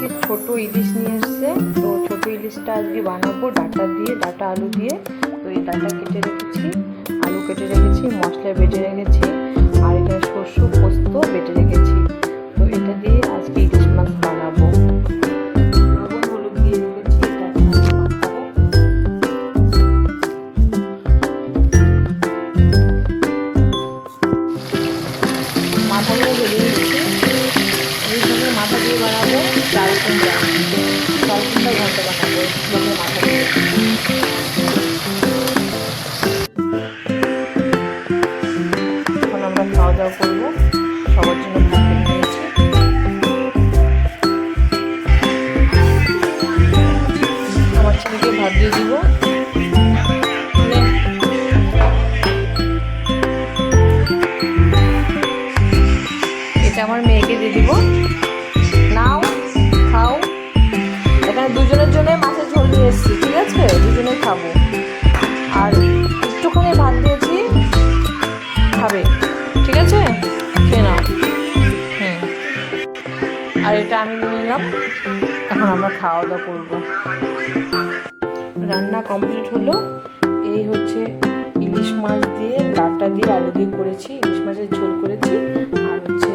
আজকে ছোট ইলিশ নিয়ে এসছে, তো ছোট ইলিশটা আজকে বানাবো ডাঁটা দিয়ে, ডাঁটা আলু দিয়ে। তো এই ডাঁটা কেটে রেখেছি, আলু কেটে রেখেছি, মশলা বেটে রেখেছি, আর এখানে শস্য পোস্ত বেটে রেখেছি। তো এটা দিয়ে আজকে ইলিশ মাছ বানাবো। লবণ হলুদ দিয়ে রেখেছি, এটা মাখাবো। মাথাগুলো ভেজে নিচ্ছি। এইভাবে মাথা দিয়ে বানাবো চালকুমড়া ঘন্ট বানাবো এইভাবে মাথা দিয়ে। এখন আমরা খাওয়া দাওয়া করবো, সবার জন্য ভাত বেড়ে নিয়েছি। আমার ছেলেকে ভাত দিয়ে দিব। এটা আমার মেয়েকে দিয়ে দিব। নাও খাও। এখানে দুজনের জন্য মাছের ঝোল নিয়ে এসেছি, ঠিক আছে? দুজনে খাবো। আর একটুখানি ভাত দিয়েছি, খাবে, ঠিক আছে? খেয়ে নাও। আর এটা আমি নিয়ে নিলাম। এখন আমরা খাওয়া দাওয়া করবো। রান্না কমপ্লিট হলো। এই হচ্ছে ইলিশ মাছ দিয়ে, ডাঁটা দিয়ে, আলু দিয়ে করেছি, ইলিশ মাছের ঝোল করেছি। আর হচ্ছে